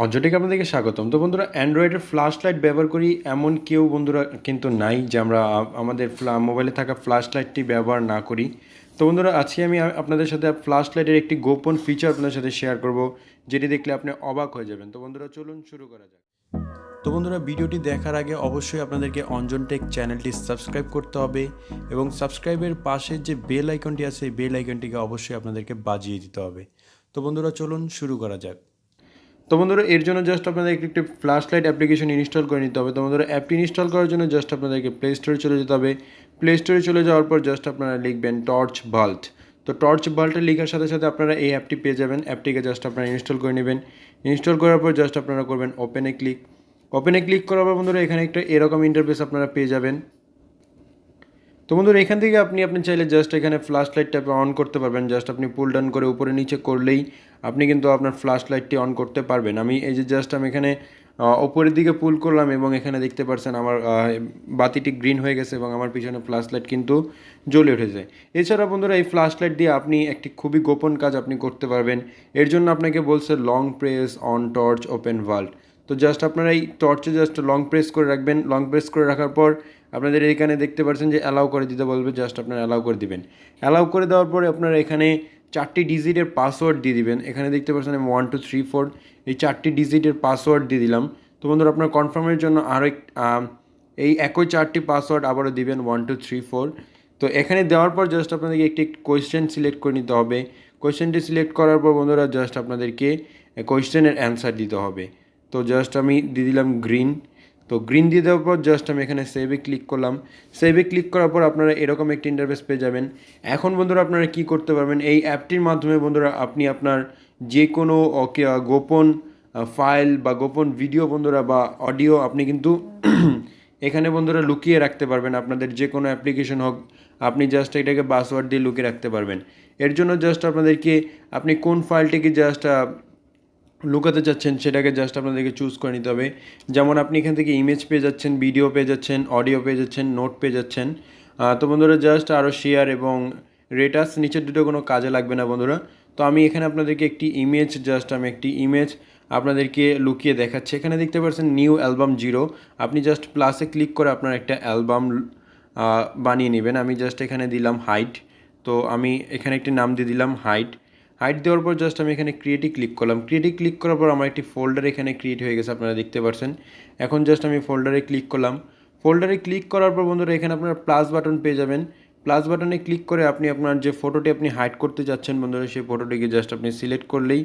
AnjonTecH আপনাদেরকে স্বাগতম। তো বন্ধুরা, অ্যান্ড্রয়েডের ফ্ল্যাশ লাইট ব্যবহার করি এমন কেউ বন্ধুরা কিন্তু নাই যে আমরা আমাদের মোবাইলে থাকা ফ্ল্যাশ লাইটটি ব্যবহার না করি। তো বন্ধুরা, আজকে আমি আপনাদের সাথে ফ্ল্যাশ লাইটের একটি গোপন ফিচার আপনাদের সাথে শেয়ার করব, যেটি দেখলে আপনি অবাক হয়ে যাবেন। তো বন্ধুরা, চলুন শুরু করা যাক। তো বন্ধুরা, ভিডিওটি দেখার আগে অবশ্যই আপনাদেরকে AnjonTecH চ্যানেলটি সাবস্ক্রাইব করতে হবে এবং সাবস্ক্রাইবের পাশে যে বেল আইকনটি আছে এই বেল আইকনটিকে অবশ্যই আপনাদেরকে বাজিয়ে দিতে হবে। তো বন্ধুরা, চলুন শুরু করা যাক। তো বন্ধুরা, এর জন্য জাস্ট আপনাদেরকে একটি ফ্ল্যাশ লাইট অ্যাপ্লিকেশন ইনস্টল করে নিতে হবে। তো বন্ধুরা, অ্যাপটি ইনস্টল করার জন্য জাস্ট আপনাদেরকে প্লে স্টোরে চলে যেতে হবে। প্লে স্টোরে চলে যাওয়ার পর জাস্ট আপনারা লিখবেন টর্চ ভাল্ট। তো টর্চ ভাল্টে লেখার সাথে সাথে আপনারা এই অ্যাপটি পেয়ে যাবেন। অ্যাপটিকে জাস্ট আপনারা ইনস্টল করে নেবেন। ইনস্টল করার পর জাস্ট আপনারা করবেন ওপেনে ক্লিক। ওপেনে ক্লিক করার পর বন্ধুরা, এখানে একটা এরকম ইন্টারফেস আপনারা পেয়ে যাবেন। তো বন্ধুরা, এখান থেকে আপনি চাইলে জাস্ট এখানে ফ্ল্যাশ লাইটটা অন করতে পারবেন। জাস্ট আপনি পুল ডাউন করে উপরে নিচে করলেই আপনি কিন্তু আপনার ফ্ল্যাশ লাইটটি অন করতে পারবেন। আমি এই যে জাস্ট আমি এখানে উপরের দিকে পুল করলাম এবং এখানে দেখতে পাচ্ছেন আমার বাতিটি গ্রিন হয়ে গেছে এবং আমার পিছনে ফ্ল্যাশ লাইট কিন্তু জ্বলে উঠেছে। এছাড়া বন্ধুরা, এই ফ্ল্যাশ লাইট দিয়ে আপনি একটি খুবই গোপন কাজ আপনি করতে পারবেন। এর জন্য আপনাকে বলছে long press on torch open vault. তো জাস্ট আপনারা এই টর্চে জাস্ট লং প্রেস করে রাখবেন। লং প্রেস করে রাখার পর আপনাদের এখানে দেখতে পাচ্ছেন যে অ্যালাউ করে দিতে বলবে, জাস্ট আপনারা অ্যালাউ করে দিবেন। অ্যালাউ করে দেওয়ার পরে আপনারা এখানে 4টি ডিজিটের পাসওয়ার্ড দিয়ে দিবেন। এখানে দেখতে পাচ্ছেন আমি 1 2 3 4 এই 4টি ডিজিটের পাসওয়ার্ড দিয়ে দিলাম। তো বন্ধুরা, আপনার কনফার্মের জন্য আরও এই একই 4টি পাসওয়ার্ড আবারও দিবেন 1 2 3 4। তো এখানে দেওয়ার পর জাস্ট আপনাদেরকে একটি কোয়েশ্চেন সিলেক্ট করে নিতে হবে। কোয়েশ্চেনটি সিলেক্ট করার পর বন্ধুরা, জাস্ট আপনাদেরকে কোয়েশ্চেনের অ্যান্সার দিতে হবে। তো জাস্ট আমি দিয়ে দিলাম গ্রিন। তো গ্রিন দিয়ে দেওয়ার পর জাস্ট আমি এখানে সেভে ক্লিক করলাম। সেভে ক্লিক করার পর আপনারা এরকম একটি ইন্টারফেস পেয়ে যাবেন। এখন বন্ধুরা, আপনারা কি করতে পারবেন, এই অ্যাপটির মাধ্যমে বন্ধুরা আপনি আপনার যে কোনো গোপন ফাইল বা গোপন ভিডিও বন্ধুরা বা অডিও আপনি কিন্তু এখানে বন্ধুরা লুকিয়ে রাখতে পারবেন। আপনাদের যে কোনো অ্যাপ্লিকেশন হোক, আপনি জাস্ট এটাকে পাসওয়ার্ড দিয়ে লুকিয়ে রাখতে পারবেন। এর জন্য জাস্ট আপনাদেরকে আপনি কোন ফাইলটিকে জাস্ট লুকাতে চাচ্ছেন সেটাকে জাস্ট আপনাদেরকে চুজ করে নিতে হবে। যেমন আপনি এখান থেকে ইমেজ পেয়ে যাচ্ছেন, ভিডিও পেয়ে যাচ্ছেন, অডিও পেয়ে যাচ্ছেন, নোট পেয়ে যাচ্ছেন। তো বন্ধুরা, জাস্ট আরও শেয়ার এবং রেটাস নিচের দুটো কোনো কাজে লাগবে না বন্ধুরা। তো আমি এখানে আপনাদেরকে একটি ইমেজ আমি একটি ইমেজ আপনাদেরকে লুকিয়ে দেখাচ্ছি। এখানে দেখতে পাচ্ছেন নিউ অ্যালবাম 0। আপনি জাস্ট প্লাসে ক্লিক করে আপনার একটা অ্যালবাম বানিয়ে নেবেন। আমি জাস্ট এখানে দিলাম হাইট। তো আমি এখানে একটি নাম দিয়ে দিলাম হাইট। হাইট দেওয়ার পর জাস্ট আমি এখানে ক্রিয়েটে ক্লিক করলাম। ক্রিয়েটে ক্লিক করার পর আমার একটি ফোল্ডার এখানে ক্রিয়েট হয়ে গেছে, আপনারা দেখতে পাচ্ছেন। এখন জাস্ট আমি ফোল্ডারে ক্লিক করলাম। ফোল্ডারে ক্লিক করার পর বন্ধুরা, এখানে আপনারা প্লাস বাটন পেয়ে যাবেন। প্লাস বাটনে ক্লিক করে আপনি আপনার যে ফটোটি আপনি হাইড করতে যাচ্ছেন বন্ধুরা, সেই ফটোটিকে জাস্ট আপনি সিলেক্ট করলেই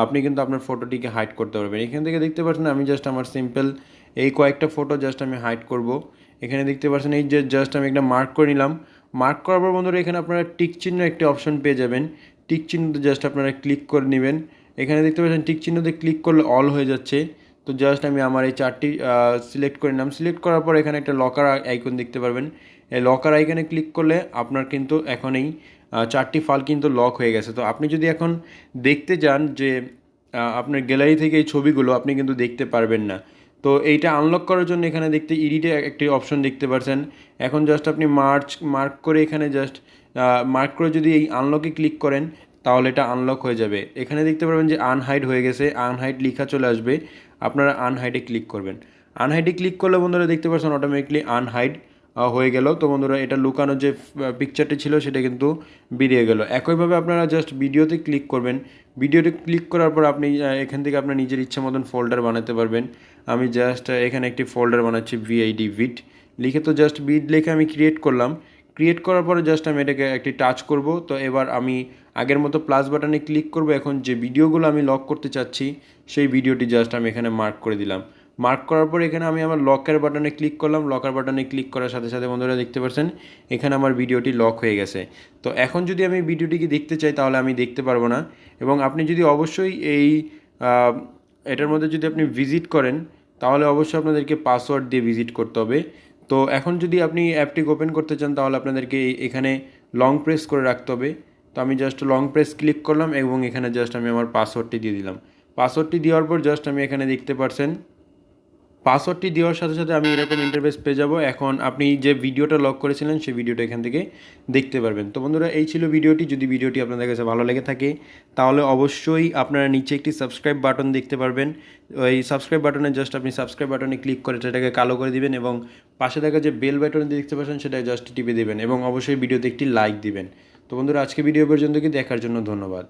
আপনি কিন্তু আপনার ফটোটিকে হাইড করতে পারবেন। এখান থেকে দেখতে পাচ্ছেন আমি জাস্ট আমার সিম্পল এই কয়েকটা ফটো জাস্ট আমি হাইড করব। এখানে দেখতে পাচ্ছেন এই যে জাস্ট আমি একটা মার্ক করে নিলাম। মার্ক করার পর বন্ধুরা, এখানে আপনারা টিক চিহ্ন একটি অপশন পেয়ে যাবেন। টিক চিহ্নতে জাস্ট আপনারা ক্লিক করে নেবেন। এখানে দেখতে পাচ্ছেন টিক চিহ্নতে ক্লিক করলে অল হয়ে যাচ্ছে। তো জাস্ট আমি আমার এই 4টি সিলেক্ট করে নিলাম। সিলেক্ট করার পর এখানে একটা লকার আইকন দেখতে পারবেন। এই লকার আইকনে ক্লিক করলে আপনার কিন্তু এখন এই 4টি ফাইল কিন্তু লক হয়ে গেছে। তো আপনি যদি এখন দেখতে যান যে আপনার গ্যালারি থেকে এই ছবিগুলো আপনি কিন্তু দেখতে পারবেন না। তো এইটা আনলক করার জন্য এখানে দেখতে এডিটে একটি অপশন দেখতে পাচ্ছেন। এখন জাস্ট আপনি মার্ক করে এখানে জাস্ট মার্ক করে যদি এই আনলকে ক্লিক করেন তাহলে এটা আনলক হয়ে যাবে। এখানে দেখতে পারবেন যে আনহাইড হয়ে গেছে, আনহাইড লেখা চলে আসবে। আপনারা আনহাইডে ক্লিক করবেন। আনহাইডে ক্লিক করলে বন্ধুরা দেখতে পাচ্ছেন অটোমেটিকলি আনহাইড হয়ে গেল। তো বন্ধুরা, এটা লুকানো যে পিকচারটি ছিল সেটা কিন্তু বেরিয়ে গেল। একইভাবে আপনারা জাস্ট ভিডিওতে ক্লিক করবেন। ভিডিওতে ক্লিক করার পর আপনি এখান থেকে আপনার নিজের ইচ্ছা মতন ফোল্ডার বানাতে পারবেন। আমি জাস্ট এখানে একটি ফোল্ডার বানাচ্ছি ভিআইডি ভিড লিখে। তো জাস্ট ভিড লিখে আমি ক্রিয়েট করলাম। ক্রিয়েট করার পরে জাস্ট আমি এটাকে একটি টাচ করব। তো এবার আমি আগের মতো প্লাস বাটনে ক্লিক করব। এখন যে ভিডিওগুলো আমি লক করতে চাচ্ছি সেই ভিডিওটি জাস্ট আমি এখানে মার্ক করে দিলাম। মার্ক করার পর এখানে আমি আমার লকের বাটনে ক্লিক করলাম। লকার বাটনে ক্লিক করার সাথে সাথে বন্ধুরা দেখতে পাচ্ছেন এখানে আমার ভিডিওটি লক হয়ে গেছে। তো এখন যদি আমি ভিডিওটিকে দেখতে চাই তাহলে আমি দেখতে পারবো না। এবং আপনি যদি অবশ্যই এটার মধ্যে যদি আপনি ভিজিট করেন তাহলে অবশ্যই আপনাদেরকে পাসওয়ার্ড দিয়ে ভিজিট করতে হবে। তো এখন যদি আপনি অ্যাপটি ওপেন করতে চান তাহলে আপনাদেরকে এখানে লং প্রেস করে রাখতে হবে। তো আমি জাস্ট লং প্রেস ক্লিক করলাম এবং এখানে জাস্ট আমি আমার পাসওয়ার্ডটি দিয়ে দিলাম। পাসওয়ার্ডটি দেওয়ার পর জাস্ট আমি এখানে দেখতে পাচ্ছেন পাসওয়ার্ডটি দেওয়ার সাথে সাথে আমি এরকম ইন্টারফেস পেয়ে যাব। এখন আপনি যে ভিডিওটা লক করেছিলেন সেই ভিডিওটা এখান থেকে দেখতে পারবেন। তো বন্ধুরা এই ছিল ভিডিওটি। যদি ভিডিওটি আপনাদের কাছে ভালো লেগে থাকে তাহলে অবশ্যই আপনারা নিচে একটি সাবস্ক্রাইব বাটন দেখতে পারবেন। ওই সাবস্ক্রাইব বাটনে জাস্ট আপনি সাবস্ক্রাইব বাটনে ক্লিক করে সেটাকে কালো করে দিবেন এবং পাশে থাকা যে বেল বাটন দেখতে পাচ্ছেন সেটা জাস্ট টিপে দিবেন এবং অবশ্যই ভিডিওতে একটি লাইক দিবেন। তো বন্ধুরা আজকে ভিডিও পর্যন্ত কি দেখার জন্য ধন্যবাদ।